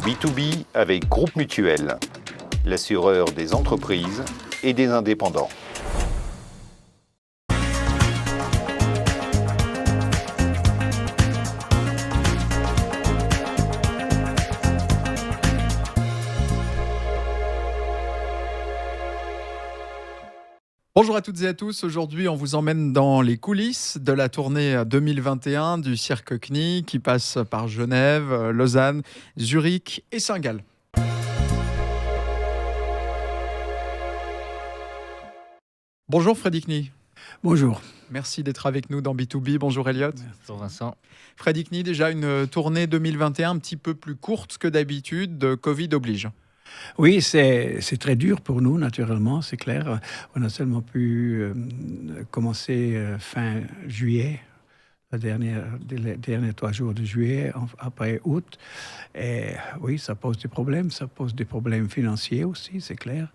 B2B avec Groupe Mutuel, l'assureur des entreprises et des indépendants. Bonjour à toutes et à tous, aujourd'hui on vous emmène dans les coulisses de la tournée 2021 du Cirque CNI qui passe par Genève, Lausanne, Zurich et Saint-Gall. Bonjour Freddy CNI. Bonjour. Merci d'être avec nous dans B2B. Bonjour Elliot. Bonjour Vincent. Freddy CNI, déjà une tournée 2021 un petit peu plus courte que d'habitude, de Covid oblige. Oui, c'est très dur pour nous, naturellement, c'est clair. On a seulement pu commencer fin juillet, les derniers 3 jours de juillet, après août. Et oui, ça pose des problèmes. Ça pose des problèmes financiers aussi, c'est clair.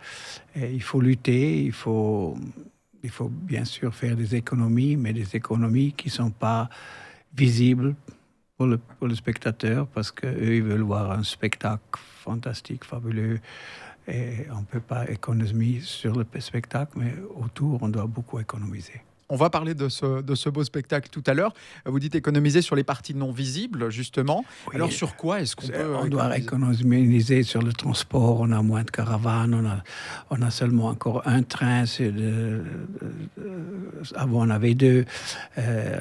Et il faut lutter, il faut bien sûr faire des économies, mais des économies qui ne sont pas visibles pour le spectateur, parce qu'eux, ils veulent voir un spectacle fantastique, fabuleux, et on ne peut pas économiser sur le spectacle, mais autour, on doit beaucoup économiser. On va parler de ce beau spectacle tout à l'heure. Vous dites économiser sur les parties non visibles, justement. Oui. Alors, sur quoi est-ce qu'on peut On doit économiser sur le transport. On a moins de caravanes. On a seulement encore un train. Avant, on avait 2.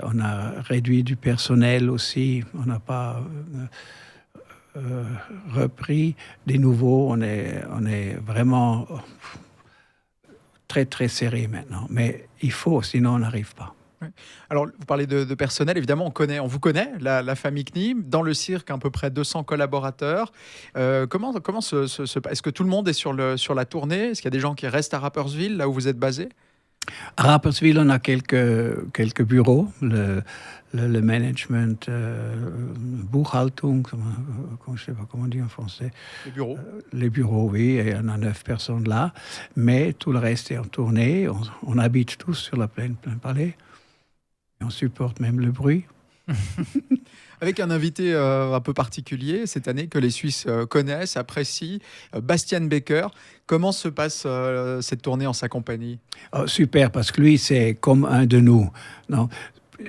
On a réduit du personnel aussi. On n'a pas repris des nouveaux. On est vraiment très, très serré maintenant. Mais il faut, sinon on n'arrive pas. Oui. Alors, vous parlez de personnel, évidemment, on vous connaît, la famille CNI. Dans le cirque, à peu près 200 collaborateurs. Comment est-ce que tout le monde est sur la tournée? Est-ce qu'il y a des gens qui restent à Rapperswil, là où vous êtes basé? À Rapperswil, on a quelques bureaux. Le management, Buchhaltung, je ne sais pas comment on dit en français. Les bureaux. Les bureaux, oui, et on a 9 personnes là. Mais tout le reste est en tournée. On habite tous sur la plaine Plein Palais. Et on supporte même le bruit. Avec un invité un peu particulier cette année que les Suisses connaissent, apprécient, Bastian Becker. Comment se passe cette tournée en sa compagnie? Super, parce que lui, c'est comme un de nous. Non.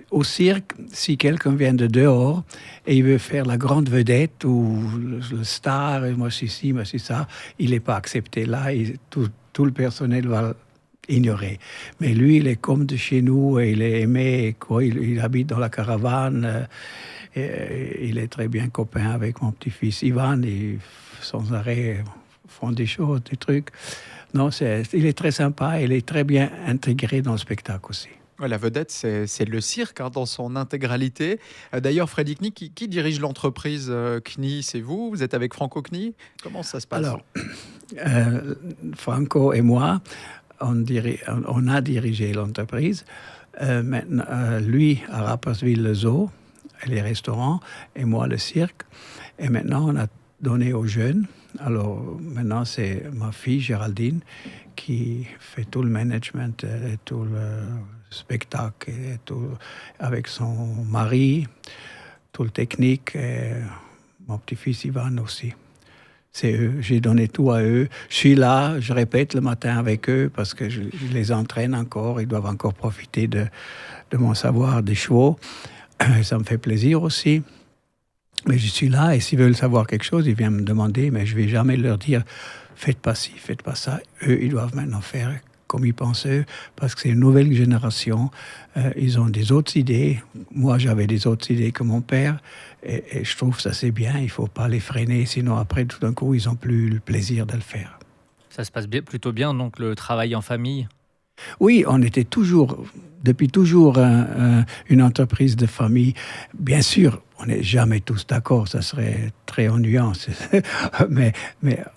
Au cirque, si quelqu'un vient de dehors et il veut faire la grande vedette ou le star, et moi c'est ci, moi c'est ça, il n'est pas accepté là, tout le personnel va ignorer. Mais lui, il est comme de chez nous, et il est aimé, quoi. Il habite dans la caravane, et il est très bien copain avec mon petit-fils Ivan, et sans arrêt font des choses, des trucs. Non, il est très sympa, il est très bien intégré dans le spectacle aussi. La vedette, c'est le cirque dans son intégralité. D'ailleurs, Freddy CNI, qui dirige l'entreprise CNI? C'est vous? Vous êtes avec Franco CNI? Comment ça se passe? Alors, Franco et moi, on a dirigé l'entreprise. Maintenant, lui à Rapperswil, le zoo, et les restaurants, et moi le cirque. Et maintenant, on a donné aux jeunes. Alors, maintenant, c'est ma fille Géraldine qui fait tout le management et tout le spectacle, et tout, avec son mari, tout le technique, et mon petit-fils Ivan aussi. C'est eux, j'ai donné tout à eux. Je suis là, je répète le matin avec eux parce que je les entraîne encore. Ils doivent encore profiter de mon savoir des chevaux. Ça me fait plaisir aussi. Mais je suis là, et s'ils veulent savoir quelque chose, ils viennent me demander, mais je ne vais jamais leur dire « faites pas ci, faites pas ça ». Eux, ils doivent maintenant faire comme ils pensent eux, parce que c'est une nouvelle génération. Ils ont des autres idées. Moi, j'avais des autres idées que mon père, et je trouve que ça c'est bien. Il ne faut pas les freiner, sinon après, tout d'un coup, ils n'ont plus le plaisir de le faire. Ça se passe plutôt bien, donc le travail en famille? Oui, on était depuis toujours une entreprise de famille. Bien sûr, on n'est jamais tous d'accord, ça serait très ennuyant. mais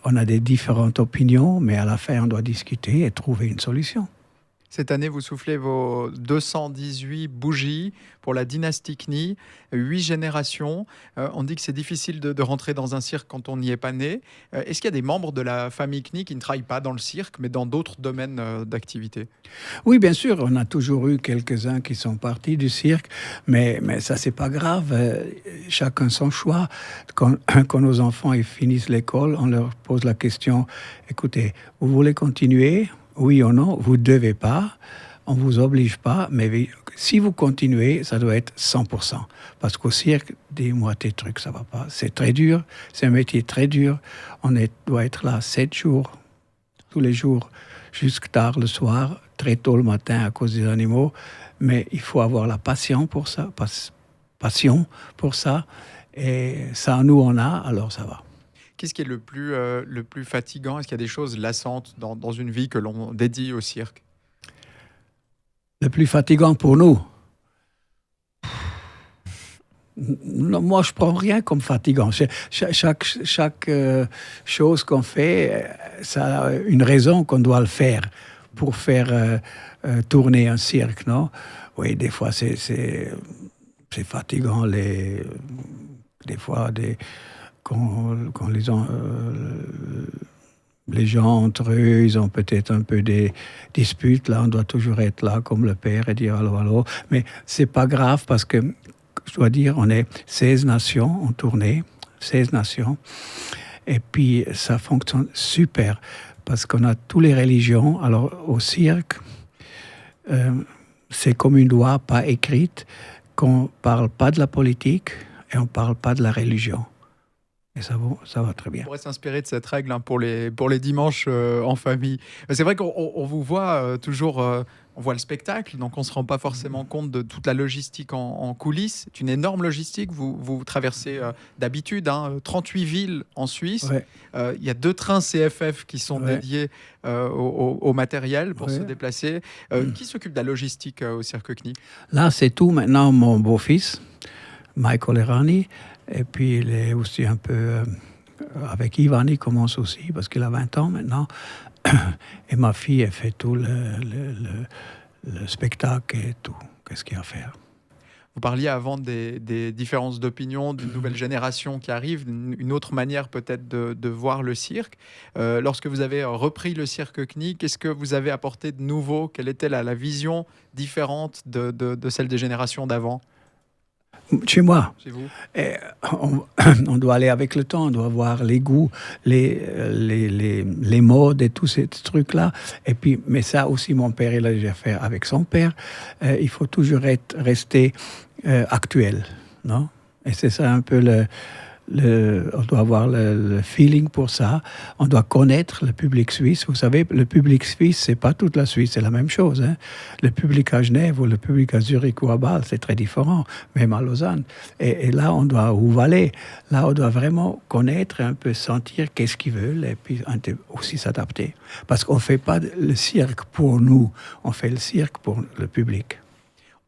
on a des différentes opinions, mais à la fin, on doit discuter et trouver une solution. Cette année, vous soufflez vos 218 bougies pour la dynastie Knie, 8 générations. On dit que c'est difficile de rentrer dans un cirque quand on n'y est pas né. Est-ce qu'il y a des membres de la famille Knie qui ne travaillent pas dans le cirque, mais dans d'autres domaines d'activité? Oui, bien sûr, on a toujours eu quelques-uns qui sont partis du cirque, mais ça, c'est pas grave. Chacun son choix. Quand nos enfants ils finissent l'école, on leur pose la question, écoutez, vous voulez continuer? Oui ou non? Vous ne devez pas. On ne vous oblige pas, mais si vous continuez, ça doit être 100%. Parce qu'au cirque, dis-moi tes trucs, ça ne va pas. C'est très dur, c'est un métier très dur. Doit être là 7 jours, tous les jours, jusqu'à tard le soir, très tôt le matin à cause des animaux. Mais il faut avoir la passion pour ça, et ça, nous, on a, alors ça va. Qu'est-ce qui est le plus fatigant? Est-ce qu'il y a des choses lassantes dans une vie que l'on dédie au cirque? Le plus fatigant pour nous? Non, moi, je prends rien comme fatigant. Chaque chose qu'on fait, ça a une raison qu'on doit le faire pour faire tourner un cirque, non? Oui, des fois, c'est fatigant. Des fois, quand les gens entre eux, ils ont peut-être un peu des disputes. Là, on doit toujours être là comme le père et dire allô, allô. Mais c'est pas grave parce que, je dois dire, on est 16 nations en tournée, 16 nations. Et puis, ça fonctionne super parce qu'on a toutes les religions. Alors, au cirque, c'est comme une loi pas écrite qu'on parle pas de la politique et on parle pas de la religion. Et ça va très bien. On pourrait s'inspirer de cette règle pour les dimanches en famille. C'est vrai qu'on vous voit toujours, on voit le spectacle, donc on ne se rend pas forcément compte de toute la logistique en coulisses. C'est une énorme logistique. Vous traversez d'habitude 38 villes en Suisse. Ouais. Il y a 2 trains CFF qui sont dédiés au matériel pour se déplacer. Qui s'occupe de la logistique au Cirque Knie? Là, c'est tout maintenant mon beau-fils, Michael Errani. Et puis, il est aussi un peu... avec Ivan, il commence aussi, parce qu'il a 20 ans maintenant. Et ma fille, elle fait tout le spectacle et tout. Qu'est-ce qu'il y a à faire? Vous parliez avant des différences d'opinion, d'une nouvelle génération qui arrive, une autre manière peut-être de voir le cirque. Lorsque vous avez repris le Cirque Knie, qu'est-ce que vous avez apporté de nouveau? Quelle était la vision différente de celle des générations d'avant? Chez moi. Chez vous? On doit aller avec le temps, on doit voir les goûts, les modes et tous ces trucs-là. Et puis, mais ça aussi, mon père, il a déjà fait avec son père. Il faut toujours rester actuel, non? Et c'est ça un peu on doit avoir le feeling pour ça. On doit connaître le public suisse. Vous savez, le public suisse, c'est pas toute la Suisse, c'est la même chose. Hein? Le public à Genève ou le public à Zurich ou à Bâle, c'est très différent, même à Lausanne. Et là, on doit, ou Valais, là, on doit vraiment connaître et un peu sentir qu'est-ce qu'ils veulent et puis aussi s'adapter. Parce qu'on fait pas le cirque pour nous, on fait le cirque pour le public.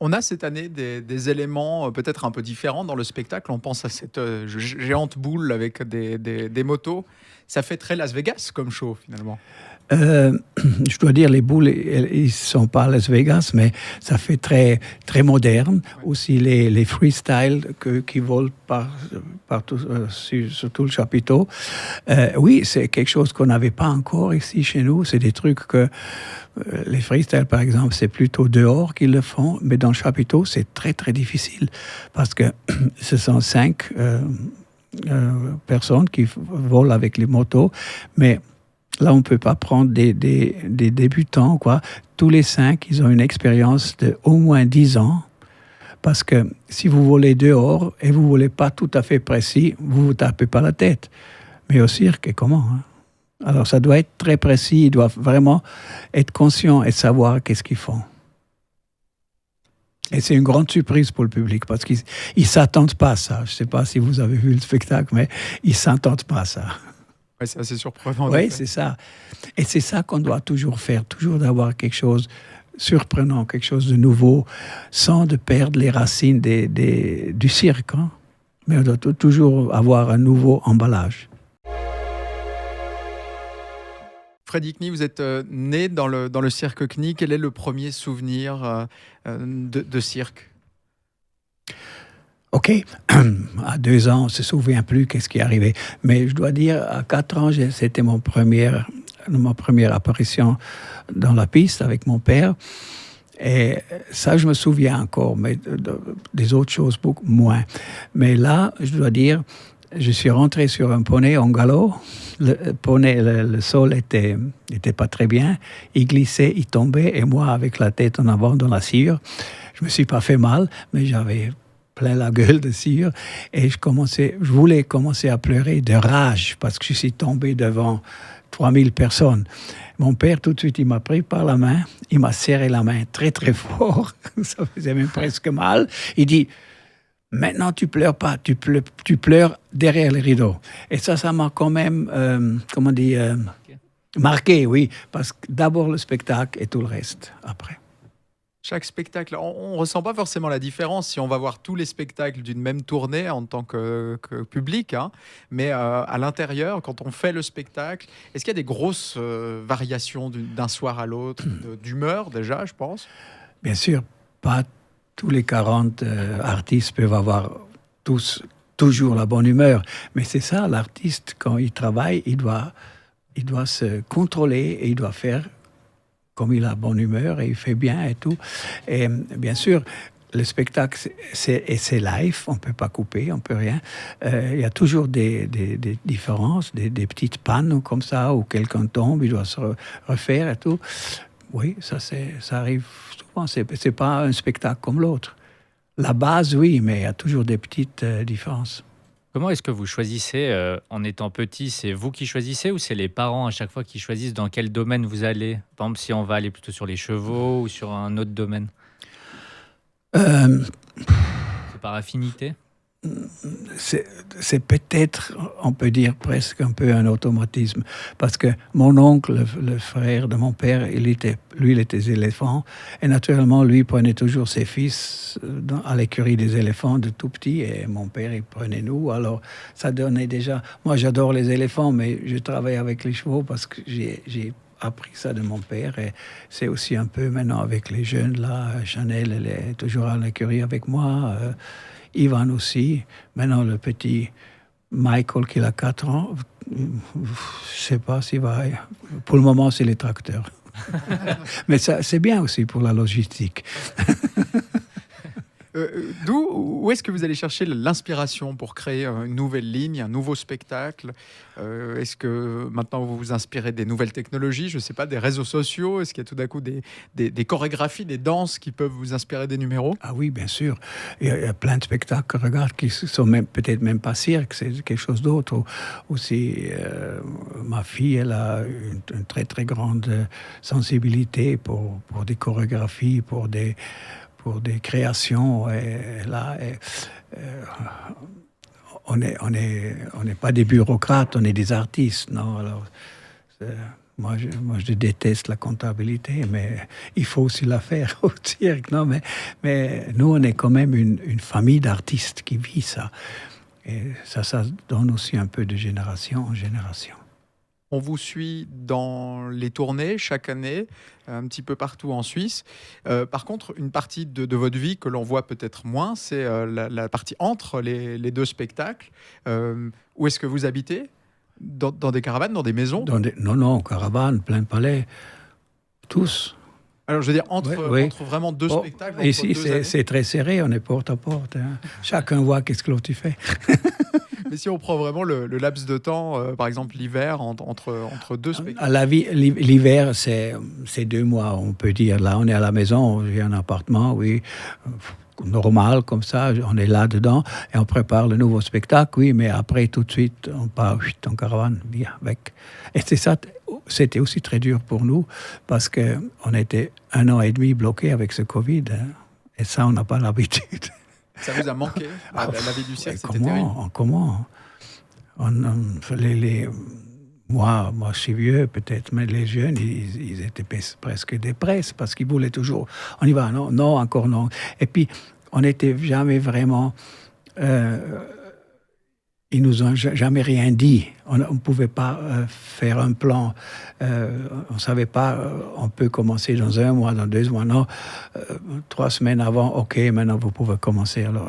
On a cette année des éléments peut-être un peu différents dans le spectacle. On pense à cette géante boule avec des motos. Ça fait très Las Vegas comme show, finalement. Je dois dire, les boules, ils ne sont pas à Las Vegas, mais ça fait très, très moderne. Ouais. Aussi, les freestyles qui volent partout, sur tout le chapiteau. Oui, c'est quelque chose qu'on n'avait pas encore ici chez nous. C'est des trucs que les freestyles, par exemple, c'est plutôt dehors qu'ils le font, mais dans le chapiteau, c'est très, très difficile parce que ce sont 5 personnes qui volent avec les motos, mais là, on ne peut pas prendre des débutants, quoi. Tous les 5, ils ont une expérience de au moins 10 ans. Parce que si vous volez dehors et vous ne volez pas tout à fait précis, vous ne vous tapez pas la tête. Mais au cirque, comment hein? Alors, ça doit être très précis. Ils doivent vraiment être conscients et savoir qu'est-ce qu'ils font. Et c'est une grande surprise pour le public parce qu'ils ne s'attendent pas à ça. Je ne sais pas si vous avez vu le spectacle, mais ils ne s'attendent pas à ça. Ouais, c'est assez surprenant. Oui, c'est ça. Et c'est ça qu'on doit toujours faire, toujours d'avoir quelque chose de surprenant, quelque chose de nouveau, sans de perdre les racines du cirque. Hein. Mais on doit toujours avoir un nouveau emballage. Freddy Knie, vous êtes né dans le cirque Knie. Quel est le premier souvenir de cirque? OK. À 2 ans, on ne se souvient plus qu'est-ce qui est arrivé. Mais je dois dire, à 4 ans, c'était ma première apparition dans la piste avec mon père. Et ça, je me souviens encore, mais des autres choses, beaucoup moins. Mais là, je dois dire, je suis rentré sur un poney en galop. Le poney, le sol était pas très bien. Il glissait, il tombait, et moi, avec la tête en avant dans la cire, je me suis pas fait mal, mais j'avais plein la gueule de cire, et je voulais commencer à pleurer de rage parce que je suis tombé devant 3000 personnes. Mon père, tout de suite, il m'a pris par la main, il m'a serré la main très très fort, ça faisait même presque mal. Il dit: maintenant tu pleures pas, tu pleures derrière les rideaux. Et ça m'a quand même, marqué, oui, parce que d'abord le spectacle et tout le reste après. Chaque spectacle, on ne ressent pas forcément la différence si on va voir tous les spectacles d'une même tournée en tant que public, hein. Mais à l'intérieur, quand on fait le spectacle, est-ce qu'il y a des grosses variations d'un soir à l'autre, d'humeur déjà, je pense? Bien sûr, pas tous les 40 artistes peuvent avoir toujours la bonne humeur, mais c'est ça, l'artiste, quand il travaille, il doit se contrôler et il doit faire comme il a bonne humeur et il fait bien et tout. Et bien sûr, le spectacle, c'est live, on ne peut pas couper, on ne peut rien. Il y a toujours des différences, des petites pannes comme ça, où quelqu'un tombe, il doit se refaire et tout. Oui, ça arrive souvent. C'est pas un spectacle comme l'autre. La base, oui, mais il y a toujours des petites différences. Comment est-ce que vous choisissez en étant petit? C'est vous qui choisissez ou c'est les parents à chaque fois qui choisissent dans quel domaine vous allez? Par exemple, si on va aller plutôt sur les chevaux ou sur un autre domaine? C'est par affinité? C'est peut-être, on peut dire presque un peu un automatisme, parce que mon oncle, le frère de mon père, il était éléphant, et naturellement, lui prenait toujours ses fils à l'écurie des éléphants de tout petit, et mon père, il prenait nous, alors ça donnait déjà... Moi, j'adore les éléphants, mais je travaille avec les chevaux parce que j'ai appris ça de mon père, et c'est aussi un peu maintenant avec les jeunes, là, Chanel, elle est toujours à l'écurie avec moi, Ivan aussi. Maintenant, le petit Michael qui a 4 ans, je ne sais pas s'il va... Pour le moment, c'est les tracteurs. Mais ça, c'est bien aussi pour la logistique. Où est-ce que vous allez chercher l'inspiration pour créer une nouvelle ligne, un nouveau spectacle? Est-ce que maintenant vous vous inspirez des nouvelles technologies, je ne sais pas, des réseaux sociaux? Est-ce qu'il y a tout d'un coup des chorégraphies, des danses qui peuvent vous inspirer des numéros? Ah oui, bien sûr. Il y a plein de spectacles, regarde, qui sont peut-être même pas cirque, c'est quelque chose d'autre. Aussi, ma fille, elle a une très très grande sensibilité pour des chorégraphies, pour des créations. Et là, on n'est pas des bureaucrates, on est des artistes, non? Alors, moi, je déteste la comptabilité, mais il faut aussi la faire au cirque, non? Mais nous, on est quand même une famille d'artistes qui vit ça. Et ça donne aussi un peu de génération en génération. On vous suit dans les tournées chaque année, un petit peu partout en Suisse. Par contre, une partie de votre vie que l'on voit peut-être moins, c'est la partie entre les deux spectacles. Où est-ce que vous habitez? Dans des caravanes, dans des maisons? Non, caravane, plein palais, tous. Alors, je veux dire, entre vraiment deux spectacles. Ici, c'est très serré, on est porte à porte. Hein. Chacun voit qu'est-ce que l'autre fait. Mais si on prend vraiment le laps de temps, par exemple l'hiver, entre deux spectacles. L'hiver, c'est 2 mois, on peut dire. Là, on est à la maison, j'ai un appartement, oui, normal, comme ça, on est là-dedans, et on prépare le nouveau spectacle, oui, mais après, tout de suite, on part en caravane, bien, avec. Et c'est ça, c'était aussi très dur pour nous, parce qu'on était 1 an et demi bloqués avec ce Covid, hein, et ça, on n'a pas l'habitude. Ça vous a manqué, la vie du cirque, c'était terrible. Comment moi, je suis vieux peut-être, mais les jeunes, ils étaient presque dépressés parce qu'ils voulaient toujours, on y va, non, encore non. Et puis, on n'était jamais vraiment Ils nous ont jamais rien dit. On ne pouvait pas faire un plan. On ne savait pas, on peut commencer dans 1 mois, dans 2 mois. Non, 3 semaines avant, OK, maintenant vous pouvez commencer. Alors,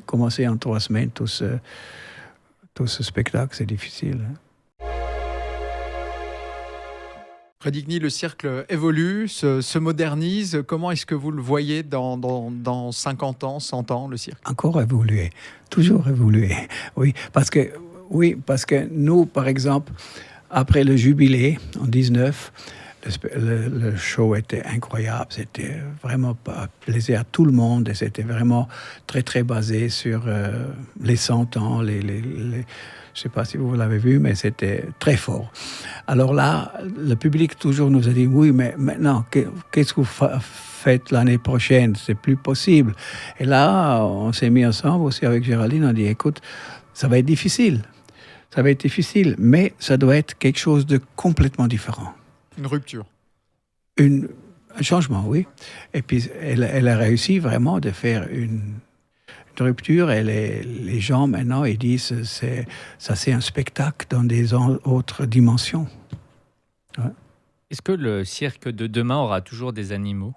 commencer en 3 semaines, tout ce spectacle, c'est difficile. Freddy Knie, le cirque évolue, se modernise. Comment est-ce que vous le voyez dans 50 ans, 100 ans, le cirque? Encore évoluer, toujours évoluer. Oui, parce que nous, par exemple, après le jubilé en 19, le show était incroyable. C'était vraiment plaisir à tout le monde et c'était vraiment très, très basé sur les 100 ans, je ne sais pas si vous l'avez vu, mais c'était très fort. Alors là, le public toujours nous a dit, oui, mais maintenant, qu'est-ce que vous faites l'année prochaine? C'est plus possible. Et là, on s'est mis ensemble aussi avec Géraldine, on a dit, écoute, ça va être difficile. Ça va être difficile, mais ça doit être quelque chose de complètement différent. Une rupture. Un changement, oui. Et puis, elle a réussi vraiment de faire une rupture et les gens maintenant ils disent ça c'est un spectacle dans des autres dimensions. Ouais. Est-ce que le cirque de demain aura toujours des animaux?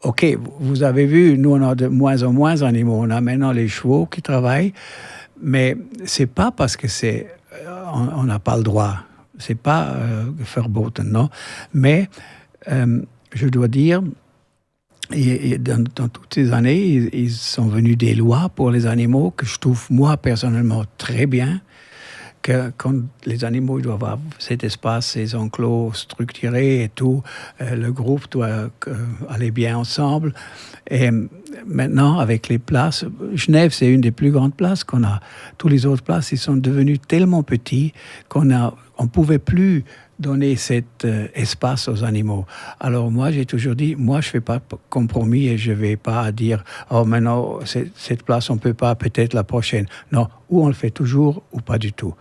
OK, vous avez vu, nous on a de moins en moins d'animaux. On a maintenant les chevaux qui travaillent, mais c'est pas parce que on n'a pas le droit. C'est pas verboten, non. Mais je dois dire, dans toutes ces années, ils sont venus des lois pour les animaux que je trouve, moi, personnellement, très bien. Que quand les animaux doivent avoir cet espace, ces enclos structurés et tout, le groupe doit aller bien ensemble. Et maintenant, avec les places, Genève, c'est une des plus grandes places qu'on a. Tous les autres places, ils sont devenus tellement petits qu'on ne pouvait plus donner cet espace aux animaux. Alors moi, j'ai toujours dit, moi, je ne fais pas de compromis et je ne vais pas dire, oh, maintenant, cette place, on ne peut pas, peut-être la prochaine. Non, ou on le fait toujours ou pas du tout.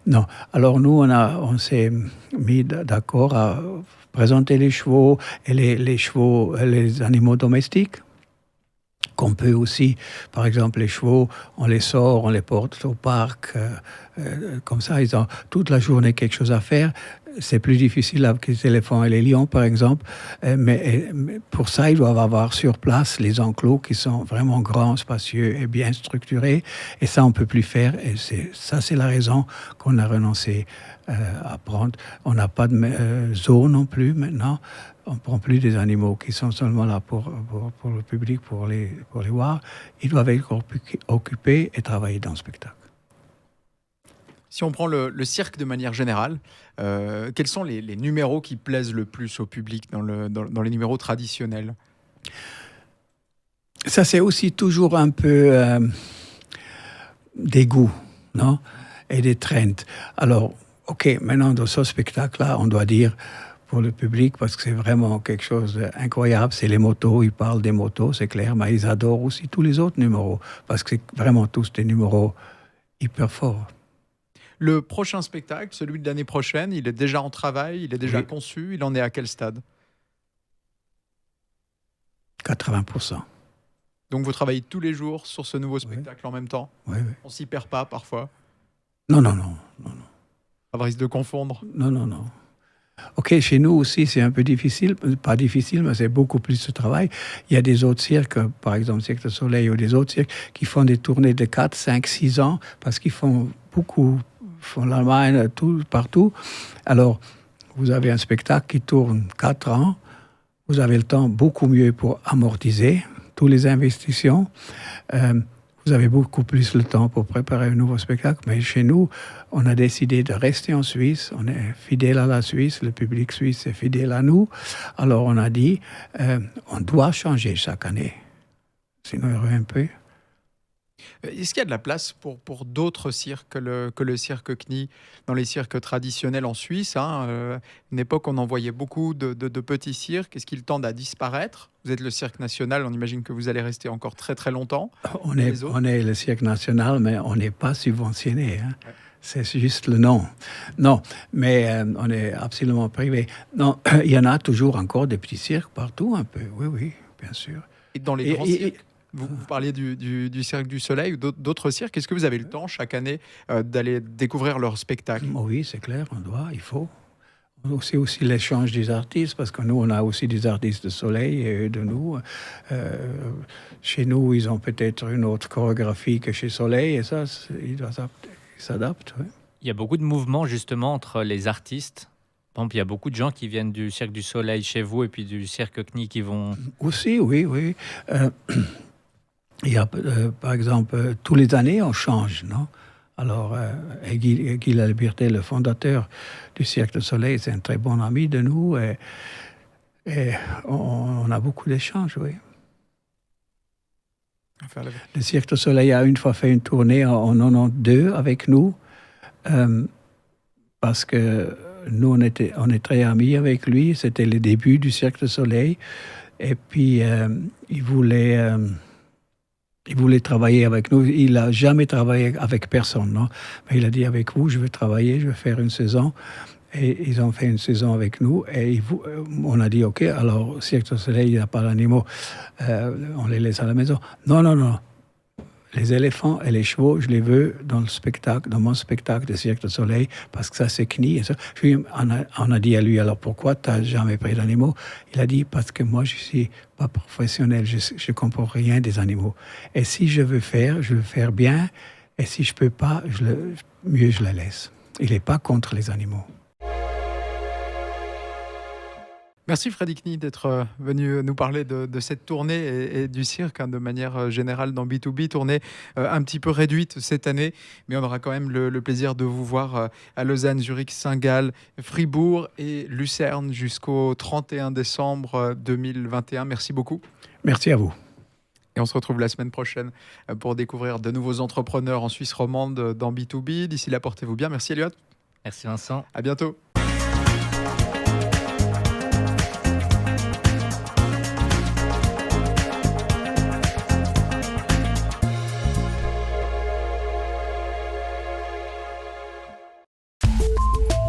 Non. Alors nous, on s'est mis d'accord à présenter les chevaux et les chevaux, les animaux domestiques. Qu'on peut aussi, par exemple, les chevaux, on les sort, on les porte au parc, comme ça, ils ont toute la journée quelque chose à faire. C'est plus difficile avec les éléphants et les lions, par exemple, mais pour ça, ils doivent avoir sur place les enclos qui sont vraiment grands, spacieux et bien structurés, et ça, on ne peut plus faire, et ça, c'est la raison qu'on a renoncé à prendre. On n'a pas de zoo non plus, maintenant. On ne prend plus des animaux qui sont seulement là pour le public, pour les voir. Ils doivent être occupés et travailler dans le spectacle. Si on prend le cirque de manière générale, quels sont les numéros qui plaisent le plus au public dans les numéros traditionnels? Ça, c'est aussi toujours un peu des goûts, non? Et des trends. Alors, OK, maintenant, dans ce spectacle-là, on doit dire pour le public, parce que c'est vraiment quelque chose d'incroyable, c'est les motos, ils parlent des motos, c'est clair, mais ils adorent aussi tous les autres numéros, parce que c'est vraiment tous des numéros hyper forts. Le prochain spectacle, celui de l'année prochaine, il est déjà en travail, il est déjà conçu, il en est à quel stade? 80%. Donc vous travaillez tous les jours sur ce nouveau spectacle en même temps? Oui. On s'y perd pas parfois? Non. Ça risque de confondre? Non. OK, chez nous aussi, c'est un peu difficile. Pas difficile, mais c'est beaucoup plus de travail. Il y a des autres cirques, par exemple Cirque du Soleil ou des autres cirques, qui font des tournées de 4, 5, 6 ans parce qu'ils font l'Allemagne, partout. Alors, vous avez un spectacle qui tourne 4 ans. Vous avez le temps beaucoup mieux pour amortiser toutes les investissements. Vous avez beaucoup plus le temps pour préparer un nouveau spectacle. Mais chez nous, on a décidé de rester en Suisse. On est fidèle à la Suisse. Le public suisse est fidèle à nous. Alors, on a dit, on doit changer chaque année. Sinon, il y aurait un peu. Est-ce qu'il y a de la place pour d'autres cirques que le cirque Knie dans les cirques traditionnels en Suisse, une époque, on en voyait beaucoup de petits cirques. Est-ce qu'ils tendent à disparaître? Vous êtes le cirque national, on imagine que vous allez rester encore très très longtemps. On est le cirque national, mais on n'est pas subventionné. Ouais. C'est juste le nom. Non, mais on est absolument privé. Non, il y en a toujours encore des petits cirques partout un peu. Oui, bien sûr. Et dans les grands cirques? Vous parliez du Cirque du Soleil ou d'autres cirques. Est-ce que vous avez le temps chaque année d'aller découvrir leurs spectacles? Oui, c'est clair, il faut. C'est aussi l'échange des artistes, parce que nous, on a aussi des artistes de Soleil et eux de nous. Chez nous, ils ont peut-être une autre chorégraphie que chez Soleil, et ça, ils s'adaptent. Oui. Il y a beaucoup de mouvements justement entre les artistes. Par exemple, il y a beaucoup de gens qui viennent du Cirque du Soleil chez vous et puis du Cirque CNI qui vont... Aussi, oui. Il y a, par exemple, tous les années, on change, non? Alors, Guy Laliberté, le fondateur du Cirque du Soleil, c'est un très bon ami de nous et on a beaucoup d'échanges, oui. Le Cirque du Soleil a une fois fait une tournée en 92 avec nous parce que nous, on est très amis avec lui. C'était le début du Cirque du Soleil. Et puis, il voulait travailler avec nous. Il n'a jamais travaillé avec personne, non? Mais il a dit, avec vous, je veux travailler, je veux faire une saison. Et ils ont fait une saison avec nous. Et on a dit, OK, alors, Cirque du Soleil, il n'y a pas d'animaux. On les laisse à la maison. Non. Les éléphants et les chevaux, je les veux dans mon spectacle de Cirque du Soleil, parce que ça, c'est CNI. Et ça. On a dit à lui, alors pourquoi tu n'as jamais pris d'animaux? Il a dit, parce que moi, je ne suis pas professionnel, je ne comprends rien des animaux. Et si je veux faire bien. Et si je ne peux pas, mieux je la laisse. Il n'est pas contre les animaux. Merci Freddy Knie d'être venu nous parler de cette tournée et du cirque de manière générale dans B2B, tournée un petit peu réduite cette année, mais on aura quand même le plaisir de vous voir à Lausanne, Zurich, Saint-Gall, Fribourg et Lucerne jusqu'au 31 décembre 2021. Merci beaucoup. Merci à vous. Et on se retrouve la semaine prochaine pour découvrir de nouveaux entrepreneurs en Suisse romande dans B2B. D'ici là, portez-vous bien. Merci Elliot. Merci Vincent. À bientôt.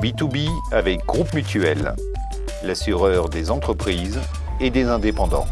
B2B avec Groupe Mutuel, l'assureur des entreprises et des indépendants.